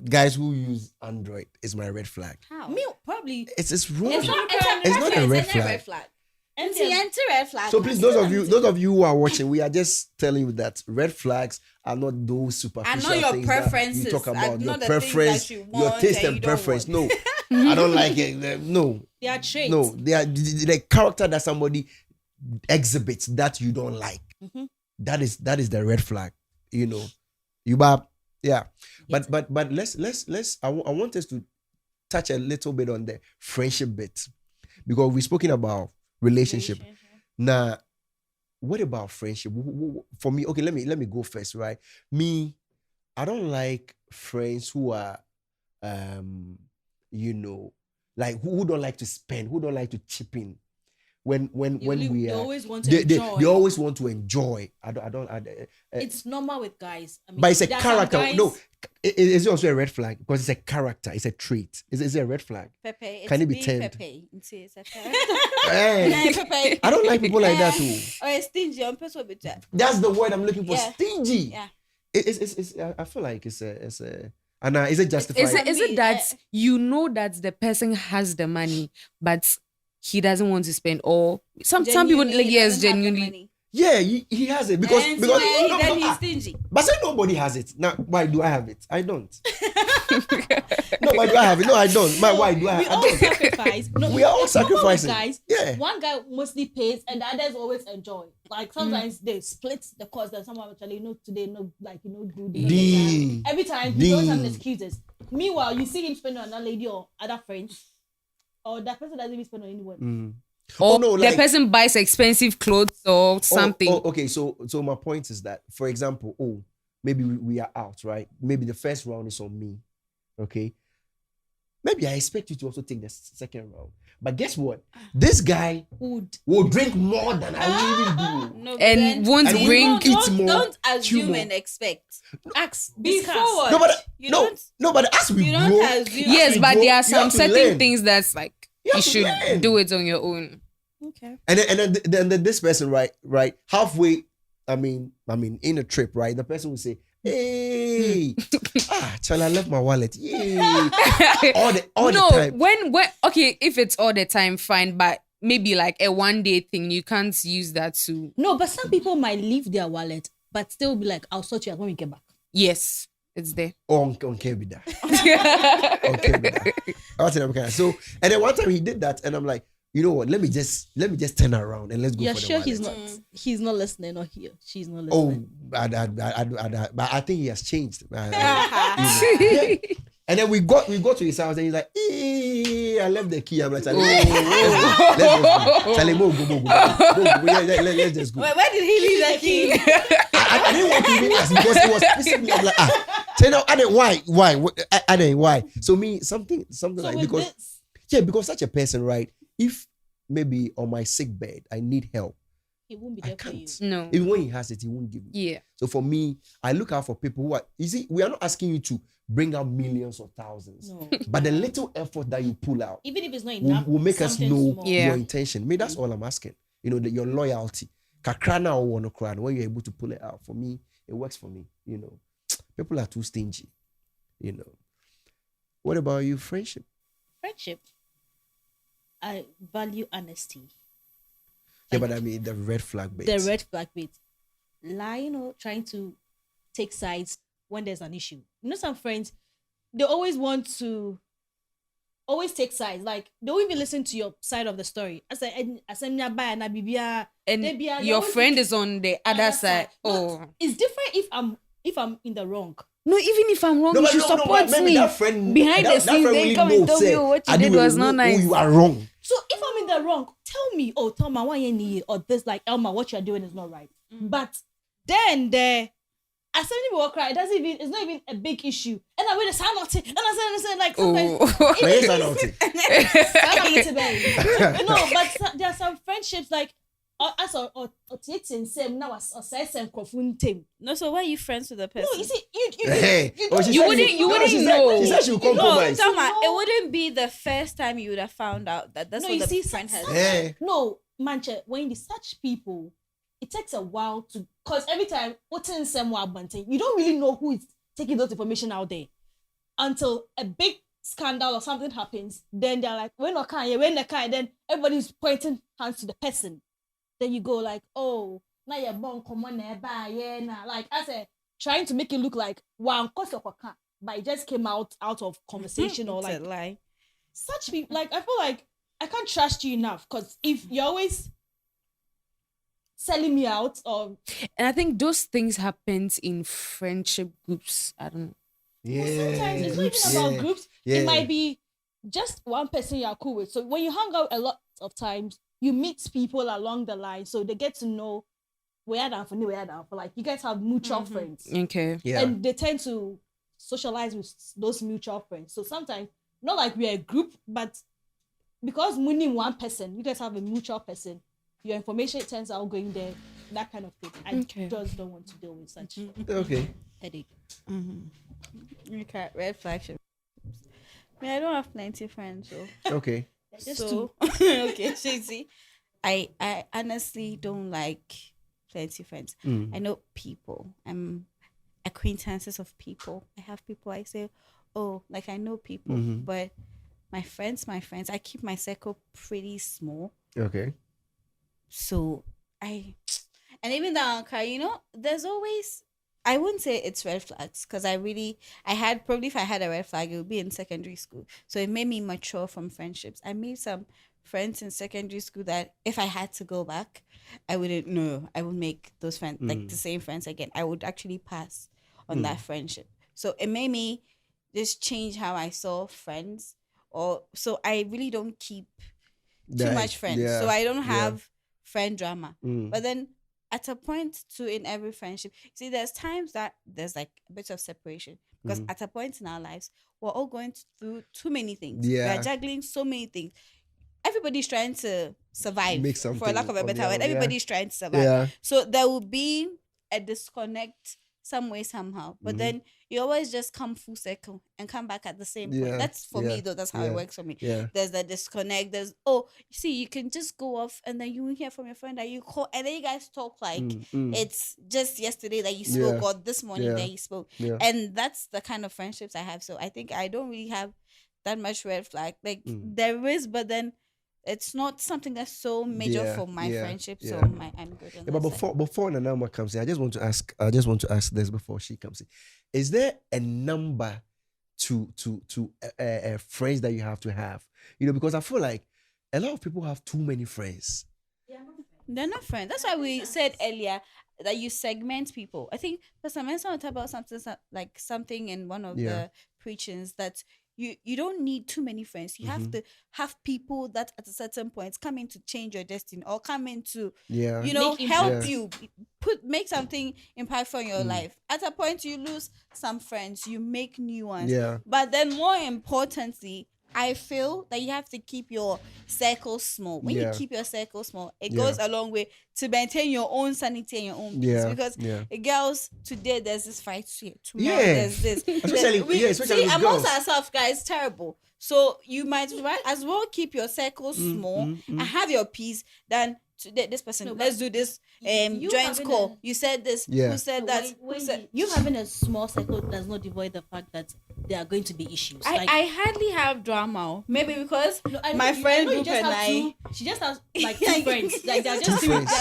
guys who use Android is my red flag. How? Me, probably. It's wrong. It's not a red it's a flag. flag. And It's the anti-red flag. So please, those of you who are watching, we are just telling you that red flags are not those superficial I know your things that preferences. you talk I about. know Your the things preference, that you your want taste and and you don't preference. want. No, I don't like it. No, They are traits. no, they are the character that somebody exhibits that you don't like. Mhm. That is the red flag. You know, yeah. But let's I want us to touch a little bit on the friendship bit, because we've spoken about relationship. Now, what about friendship? For me, okay, let me go first, right? Me, I don't like friends who are, like who don't like to spend, who don't like to chip in. When we They are, always want to they enjoy. always want to enjoy. It's normal with guys. I mean, But it's a there are some character. guys- No, is it also a red flag? Because it's a character. It's a trait. Is it a red flag? Pepe, Can it be being tamed? Pepe. It's a Hey, Pepe. I don't like people like that too. Or a stingy on person with that. That's the word I'm looking for. Yeah. Stingy. Yeah. It's I feel like it's a and is it justified? Is it that you know that the person has the money, but he doesn't want to spend, or some people Genuinely, like he yes, doesn't have the genuinely. money. Yeah, he has it because And because so then he's no, stingy. but say nobody has it. Now why do I have it? I don't. No, why do I have it? No, I don't. Why do I? We I all don't. sacrifice. No, We are all it's normal with sacrificing. Guys, Yeah. one guy mostly pays, and the others always enjoy. Like sometimes they split the cost. That someone actually today good. Ding. Every time he always have Ding. excuses. Meanwhile, you see him spend on another lady or other friends, or that person doesn't even spend on anyone. Mm. Or Oh, no, the like- person buys expensive clothes or something. Okay, so my point is that, for example, maybe we are out, right? Maybe the first round is on me, okay? Maybe I expect you to also take the second round. But guess what? This guy Would will drink more than I will even do. No, but And then- won't And we bring won't eat more, Don't chew assume more. and expect. ask Be discuss. forward. No, but You no, don't- no, but as we you don't grow, assume- yes, we but grow, there are you some have to certain learn. things that's like You you have to should learn. do it on your own. Okay. And then this person, right, halfway, I mean, in a trip, right, the person will say, "Hey, Charlie, I left my wallet." Yay. all the time. when okay, if it's all the time, fine, but maybe like a 1 day thing, you can't use that to. No, but some people might leave their wallet, but still be like, "I'll sort you out when we get back." Yes, it's there. On Kebida. On Kebida. So, and then one time he did that, and I'm like, you know what? Let me just turn around and let's go You're for the sure wallet. he's not listening or here? She's not Oh, listening. but I think he has changed. Yeah. And then we got to his house, and he's like, I left the key. I'm like, Charlie, let's go. Charlie, go. Let's just go. Where did he leave that key? I didn't want to even ask because it was pissing me. I'm like, so now, I didn't, why? So me, something So like, with because, this, yeah, because such a person, right? If maybe on my sick bed, I need help, he won't be I there for you. can't. No. Even when he has it, he won't give me. Yeah. So for me, I look out for people who are, you see, we are not asking you to bring out millions or thousands, No. but the little effort that you pull out Even if it's not enough, will make us something know small. Yeah. your intention. Me, that's all I'm asking. You know, your loyalty. Kakrana or wanna cry, when you're able to pull it out. For me, it works for me. You know, people are too stingy. You know. What about you, friendship? Friendship. I value honesty. Yeah, Like, but I mean the red flag bait. the red flag bit. Lying, trying to take sides when there's an issue. Some friends, they always want to take sides. Like they won't even listen to your side of the story. And They your always friend is on the other side. But Oh. it's different if I'm in the wrong. No, even if I'm wrong, No, you but should support maybe me. that friend Behind the scenes, they come and tell me what you did was not nice. You are wrong. So if I'm in the wrong, tell me, Thelma, why you need, or this, like, Elma, what you're doing is not right. But then as somebody will cry, it's not even a big issue. And I really sound out, and I said like sometimes Oh. But yes, I know it. no, but there are some friendships like, No, so why are you friends with the person? No, you see, Hey, oh, she You said wouldn't- she- you no, wouldn't she said- know. She said she would No, compromise. Tama, No. it wouldn't be the first time you would have found out that that's no, what you the see, friend has. Hey. No, Manche, when you search people, it takes a while to, because every time you don't really know who is taking those information out there until a big scandal or something happens. Then they're like, when the kind, then everybody's pointing hands to the person. Then you go like, oh, now you're born, come on, yeah, like I said, trying to make it look like wow, cause of a car, but it just came out of conversation or It's like a lie. such people. Like I feel like I can't trust you enough because if you're always selling me out or And I think those things happens in friendship groups. I don't know. Yeah. sometimes it's Groups, not even about yeah. groups. Yeah. It might be just one person you're cool with. So when you hang out a lot of times, you meet people along the line, so they get to know where down for like you guys have mutual friends. Okay. Yeah. And they tend to socialize with those mutual friends. So sometimes, not like we're a group, but because we need one person, you guys have a mutual person, your information turns out going there, that kind of thing. I Okay. just don't want to deal with such Okay. headache. Okay, red flag. I mean, I don't have plenty of friends, so. Okay. Just So okay, see, I honestly don't like plenty of friends. I know people. I'm acquaintances of people. I have people I say, oh, like I know people, but my friends, I keep my circle pretty small. Okay. So and even that, there's always, I wouldn't say it's red flags because if I had a red flag, it would be in secondary school. So it made me mature from friendships. I made some friends in secondary school that if I had to go back, I wouldn't know. I would make those friends, like the same friends again. I would actually pass on that friendship. So it made me just change how I saw friends. So I really don't keep too much friends. So I don't have friend drama. But then at a point too in every friendship, see, there's times that there's like a bit of separation because at a point in our lives, we're all going through too many things. Yeah. We're juggling so many things. Everybody's trying to survive, Make for something lack of a on better their word. own, yeah. Everybody's trying to survive. Yeah. So there will be a disconnect some way, somehow. But then you always just come full circle and come back at the same point. Yeah, That's for yeah, me, though. That's how yeah, it works for me. yeah. There's the disconnect. You can just go off and then you will hear from your friend that you call, and then you guys talk like it's just yesterday that you spoke, Yeah, or this morning yeah, that you spoke. yeah. And that's the kind of friendships I have. So I think I don't really have that much red flag. Like there is, but then it's not something that's so major Yeah, for my yeah, friendship. So yeah. I'm good on Yeah, but that side. before Nanama comes in, I just want to ask this before she comes in. Is there a number to friends that you have to have? Because I feel like a lot of people have too many friends. They're not friends. That's why we said earlier that you segment people. I think Pastor Manson talked about something in one of Yeah. the preachings that you don't need too many friends. You have to have people that at a certain point come in to change your destiny or come in to Yeah. Make help impact. you make something impactful in your life. At a point you lose some friends, you make new ones. Yeah. But then more importantly, I feel that you have to keep your circle small. When you Yeah. keep your circle small, it Yeah. goes a long way to maintain your own sanity and your own peace. Yeah. Because Yeah. girls, today there's this fight here, tomorrow Yeah. there's this. Especially See, with amongst girls. ourselves, guys, terrible. So you might as well keep your circle small and have your peace than today this person. No, but let's do this. you Joint having call. a- You said this. Yeah. Who said that? Who said? You having a small circle does not devoid the fact that there are going to be issues. I hardly have drama. Maybe because I know my you- friend I know you group just and have I. two. She just has like two friends. Like they're just Two three. friends.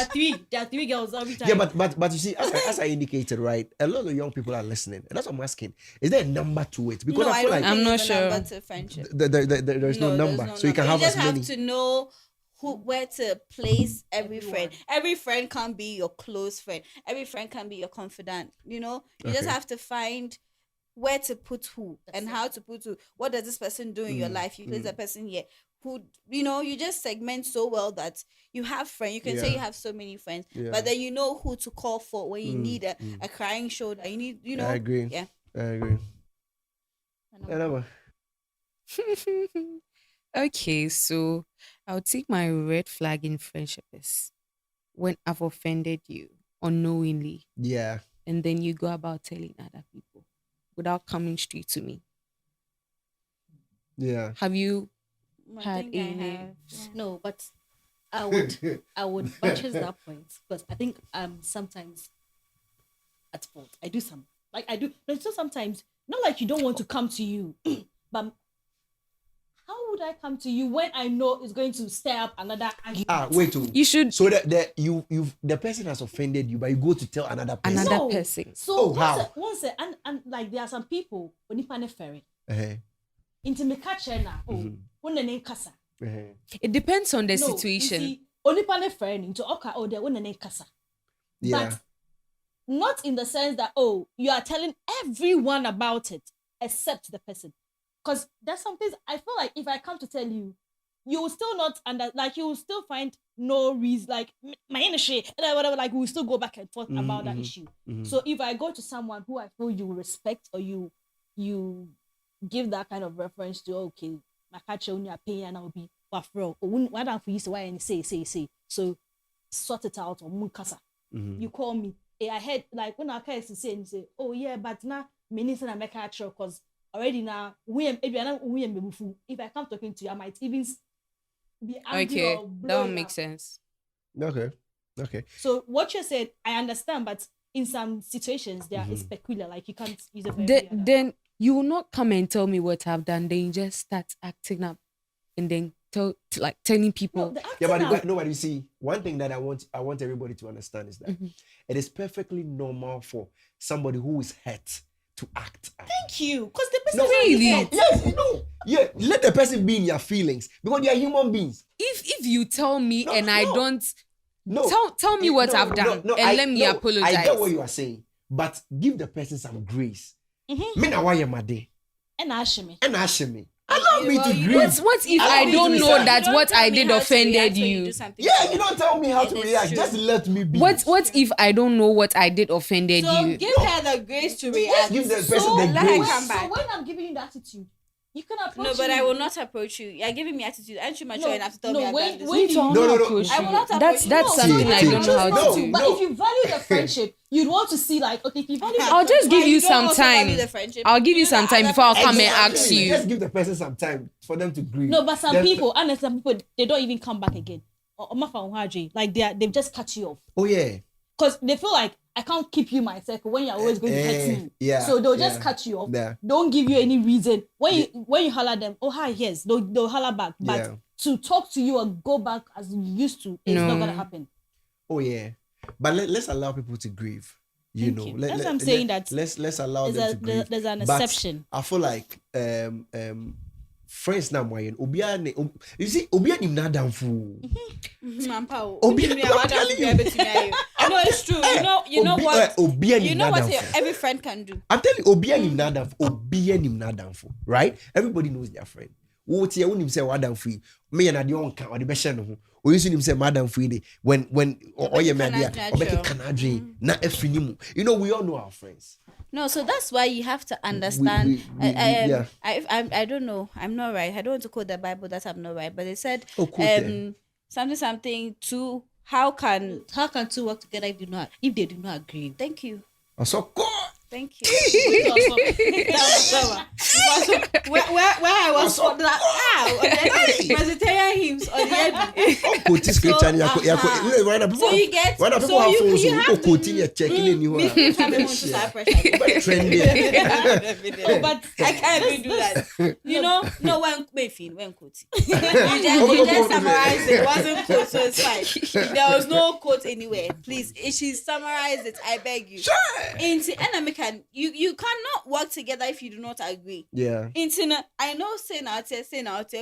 There are three girls every time. Yeah, but you see, as I indicated, right, a lot of young people are listening, and that's what I'm asking. Is there a number to it? Because No, I I feel don't like think I'm not there's a sure. number to friendship. there's no number, so you can have as just many. have to know where to place every friend. Every friend can't be your close friend. Every friend can be your confidant. You just Okay. have to find where to put who and how to put who. What does this person do in your life? You place a person here who, you just segment so well that you have friends. You can say Yeah. you have so many friends, Yeah. but then you know who to call for when you need a crying shoulder. You need, I agree. Yeah. I agree. Nanama. Okay, so I would take my red flag in friendship is when I've offended you unknowingly, Yeah. and then you go about telling other people without coming straight to me? Yeah. Have you I had think I any? have. Yeah. No, but I would buttress that point because I think sometimes at fault. I do some like I do. No, so sometimes not like you don't want to come to you, but how would I come to you when I know it's going to stir up another argument? Wait. You should So that you the person has offended you, but you go to tell another person. another person. So how? And like there are some people when you find a ferry Uh-huh. into me catch na when the name kasa. Uh-huh. It depends on the No, situation. You see, only find a ferry into okay the when the name kasa. Yeah. But not in the sense that you are telling everyone about it except the person. Because there's some things I feel like if I come to tell you, you will still not you will still find no reason like my energy and whatever, like we will still go back and forth about that issue. So if I go to someone who I feel you respect or you give that kind of reference to, okay, my catch on your opinion and I'll be wafro or why don't you say why and say so sort it out or munkasa. You call me. I heard like when our case is saying say, oh yeah, but now minister and make catch because already now if I come talking to you, I might even be angry Okay, or blow that it would make up. sense. Okay. So what you said, I understand, but in some situations there is peculiar, like you can't use it for Then you will not come and tell me what I've done. Then you just start acting up, and then telling people. But you see, one thing that I want everybody to understand is that it is perfectly normal for somebody who is hurt to act out. Thank you, because the person really? Yes, no. Yeah, let the person be in your feelings because they are human beings. If you tell me I don't tell me what I've done let me apologize. I get what you are saying, but give the person some grace. Me na why am I there? And ask me. Allow me to grieve. What if I don't know that what I did offended you? Yeah, you don't tell me how to react. Just let me be. What if I don't know what I did offended So you? give her the grace to react. Give the person the let her grace. come back. So when I'm giving you the attitude, you can approach No, but me. I will not approach you. You're giving me attitude. Aren't you mature enough to tell me I've done this? when you No. Approach I will you. not That's approach you. something I don't know how to do. But if you value the friendship, you'd want to see like, okay, if you value the I'll just give you some time. I'll give you some time before I'll come and ask you. Just give the person some time for them to grieve. No, but some people they don't even come back again. Like they've just cut you off. Oh yeah. Because they feel like I can't keep you my circle when you're always going to hurt me. Yeah. So they'll just cut you off. Yeah. Don't give you any reason. When you holler them, oh hi, yes, they'll holler back. But to talk to you and go back as you used to, it's not gonna happen. Oh yeah. But let's allow people to grieve. You know. That's what I'm saying. Let's allow them to grieve. There's an But exception. I feel like friends now you see Obia ni nadamfu. No, it's true. You know what? You know what every friend can do. I'm telling you, Obia ni nadamfu. Right? Everybody knows their friend. What you want him say wadamfu. Me and the on can or the best no. We used to him say madam free when or your media or make canadri na efinimu. You know, we all know our friends. No, so that's why you have to understand. I don't know. I'm not right. I don't want to quote the Bible that I'm not right, but they said something to how can two work together if they do not agree? Thank you. So God. Thank you. Where I was Presbyterian hymns on the end. So you get you have to checking in but I can't even do that. You know, no one when quote. You just summarized it. It wasn't quote, so it's fine. There was no quote anywhere. Please, if she summarized it, I beg you. Sure. You cannot work together if you do not agree. Yeah. I know saying out here,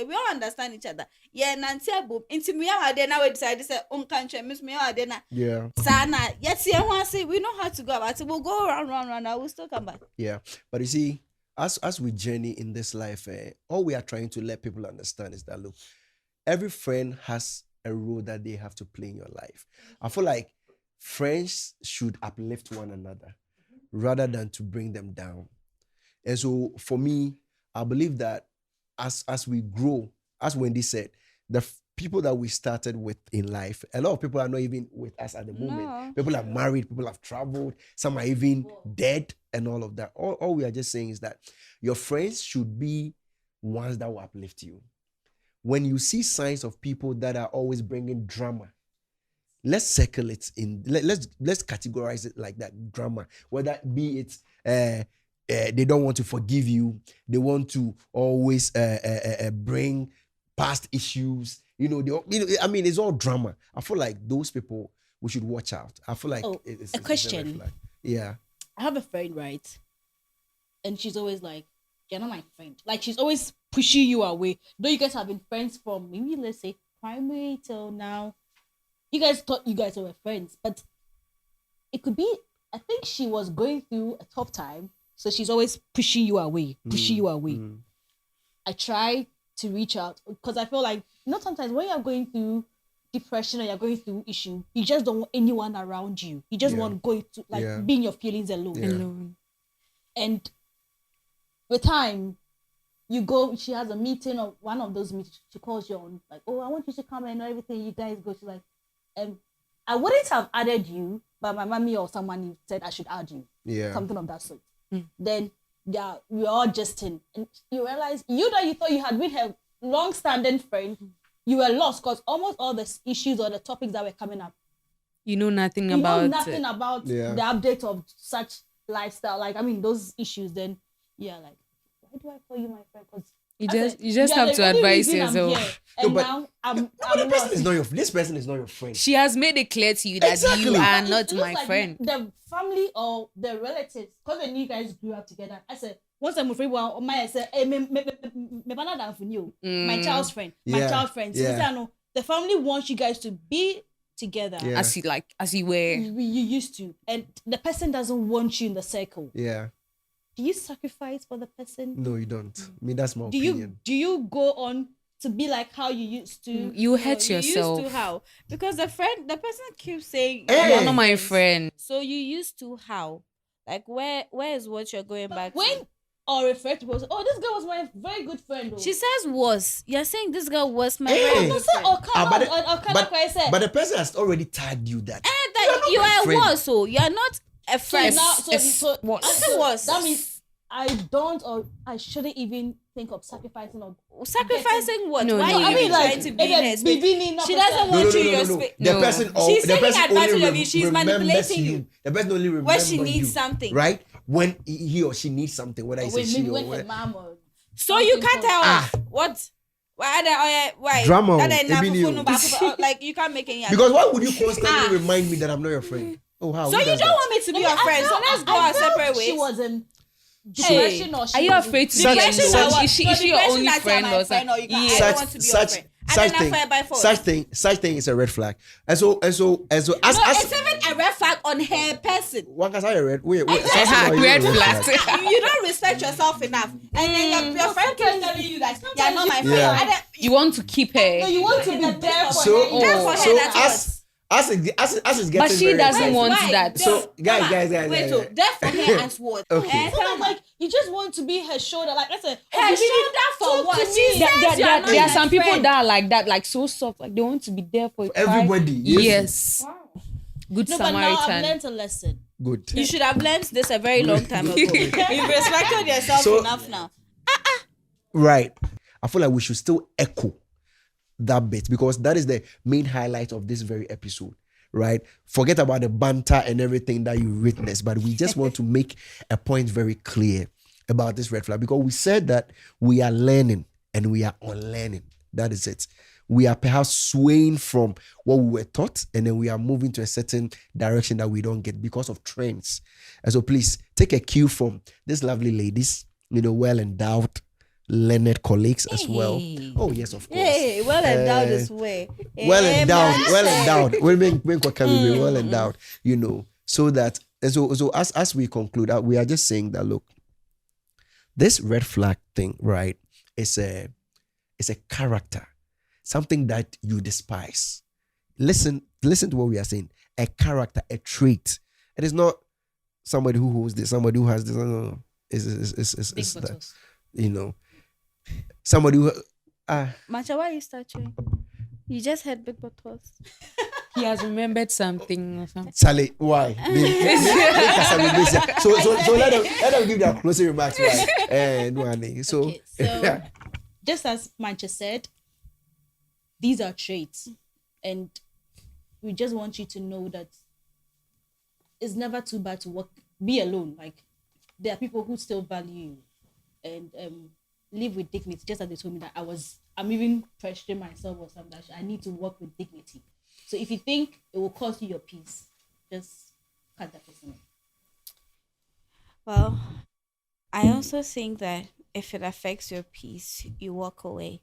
we all understand each other. Yeah, Nancy boom. We are there now. We decided to say country, Miss me are there now. Yeah. Sana, yes, we know how to go about it. We'll go around. I will still come back. Yeah, but you see, as we journey in this life, all we are trying to let people understand is that look, every friend has a role that they have to play in your life. I feel like friends should uplift one another rather than to bring them down. And so for me, I believe that as we grow, as Wendy said, the people that we started with in life, a lot of people are not even with us at the moment. No. People are married, people have traveled, some are even dead and all of that. All we are just saying is that your friends should be ones that will uplift you. When you see signs of people that are always bringing drama, let's circle it in, let's categorize it like that, drama, whether be it they don't want to forgive you, they want to always bring past issues, I mean, it's all drama. I feel like those people, we should watch out. I feel like it's a question. red flag. Yeah. I have a friend, right? And she's always like, "You're not my friend." Like, she's always pushing you away. Though you guys have been friends from maybe, let's say, primary till now. You guys thought you guys were friends, but it could be, I think she was going through a tough time. So she's always pushing you away. I try to reach out because I feel like, sometimes when you're going through depression or you're going through issue, you just don't want anyone around you. You just want to go to be in your feelings alone. And with time, you go, she has a meeting or one of those meetings, she calls you on, like, "Oh, I want you to come and everything." You guys go, she's like, "I wouldn't have added you, but my mommy or someone said I should add you." Yeah. Something of that sort. Then we're all just in, and you realize you thought you had been her long-standing friend, you were lost because almost all the issues or the topics that were coming up, You know nothing you about know nothing about Yeah. the update of such lifestyle. Like, I mean, those issues. Then like, why do I call you my friend? Because You just have to advise yourself. And but- now I'm But lost. this person is not your friend. She has made it clear to you that Exactly. you are It not looks my like friend. The family or the relatives, because when you guys grew up together, I said, once I'm afraid, well, my said, "Hey, me banana for you, my child's friend, my Yeah. child friend." So Yeah. you say, "I know the family wants you guys to be together Yeah. As you were. you used to, and the person doesn't want you in the circle." Yeah. Do you sacrifice for the person? No, you don't. I mean, that's my Do opinion. you go on to be like how you used to? You hurt You yourself. used to how? Because the person keeps saying, Hey! You're not my friend. So you used to how? Like, where is what you're going back When to? or refer to people, "Oh, this girl was my very good friend." She says was. You're saying this girl was my Hey! very No, good say, friend. but the person has already tagged you that. That You're you not my are friend. was, so you're not a So friend. now, What? So was. that means I don't, or I shouldn't even think of sacrificing or Sacrificing what? No, Why no, are no, you no, even no, trying no. to be in her space? She doesn't No, want no, you no, in no, your no. space. The No. person, She's the taking person advantage only of you. She's remembers manipulating you. The person only remembers When she needs you, something. right? When he or she needs something, whether it's a she maybe or when her whether. mom or So you something can't tell Ah. us what? Why? Drama, That oh, ain't enough Ebini, for oh. no back- Like, you can't make any. Because why would you constantly Ah. remind me that I'm not your friend? Oh, how? So Who you does don't that? want me to be your friend. So let's go our separate ways. She was in Hey, depression or she are you was afraid to Such- be such- alone? Is she your depression only that you're friend my or friend, something? or you can- I Yeah. don't want to be your friend. And then I fight by force. such thing is a red flag. And so as No, it's even a red flag on her person. one can say a red. Wait, Red flag. You don't respect yourself enough, and then your friend keeps telling you that you're not my friend. Yeah. And then You want to keep her. No, you want to be there for So, her. That's for her, so that's as it's getting But she very doesn't expensive. want Why? that. So, guys, wait, so there for her as what? Okay. So I'm like, you just want to be her shoulder, like let's say Her shoulder for what? She There, says there, you are there, not there are my some people friend. that are like that, like so soft, like they want to be there for Everybody, yes. Yes. Good No, but now I've Samaritan. learned a lesson. Good. You should have learned this a very long time ago. You've respected yourself So- enough now. Right. I feel like we should still echo that bit because that is the main highlight of this very episode, right? Forget about the banter and everything that you witnessed, but we just want to make a point very clear about this red flag because we said that we are learning and we are unlearning. That is it. We are perhaps swaying from what we were taught and then we are moving to a certain direction that we don't get because of trends. And so please take a cue from these lovely ladies, well endowed, learned colleagues as well. Hey. Oh, yes, of course. Hey, well endowed this way. Well endowed, man. well endowed. Well endowed, so that, and so as we conclude, we are just saying that, look, this red flag thing, right, is a character, something that you despise. Listen to what we are saying. A character, a trait. It is not somebody who holds this, somebody who has this. No. It's Big that, bottles. somebody who Macha, why are you start chewing? You just had big bottles. He has remembered something or something. Sally, why? So let them give their closing remarks. Why? So, Okay, so just as Mancha said, these are traits, and we just want you to know that it's never too bad to be alone. Like, there are people who still value you, and live with dignity. Just as they told me that I'm even pressuring myself or something. That I need to work with dignity. So if you think it will cost you your peace, just cut that person off. Well, I also think that if it affects your peace, you walk away.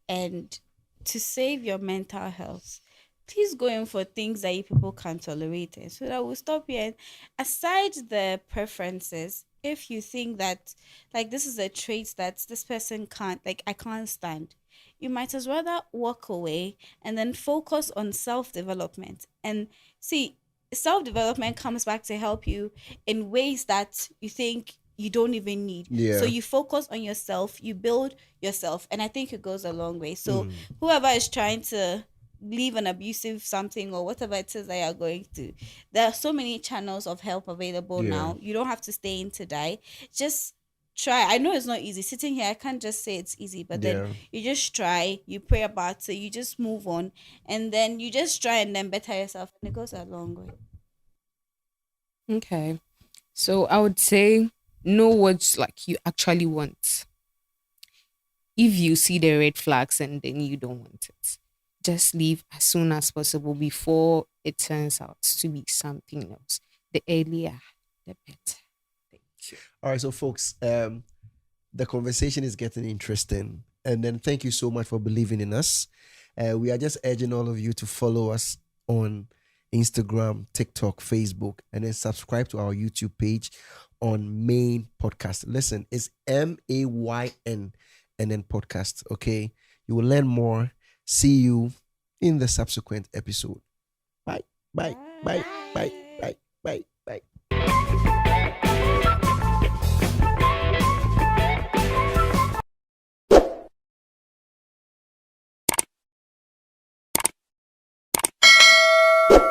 And to save your mental health, please go in for things that you people can tolerate. And so that will stop you. And aside the preferences, if you think that like this is a trait that this person can't, like I can't stand, you might as rather walk away and then focus on self-development. And see, self-development comes back to help you in ways that you think you don't even need. Yeah. So you focus on yourself, you build yourself, and I think it goes a long way. So whoever is trying to leave an abusive something or whatever it is that you're going through, there are so many channels of help available now. You don't have to stay in to die. Just try. I know it's not easy. Sitting here, I can't just say it's easy, but then you just try, you pray about it, you just move on, and then you just try and then better yourself, and it goes a long way. Okay. So I would say know what like you actually want. If you see the red flags and then you don't want it, just leave as soon as possible before it turns out to be something else. The earlier, the better. Thank you. All right, so folks, the conversation is getting interesting. And then thank you so much for believing in us. We are just urging all of you to follow us on Instagram, TikTok, Facebook, and then subscribe to our YouTube page on MAYN Podcast. Listen, it's MAYN and then podcast, okay? You will learn more. See you in the subsequent episode. Bye, bye, bye, bye, bye, bye.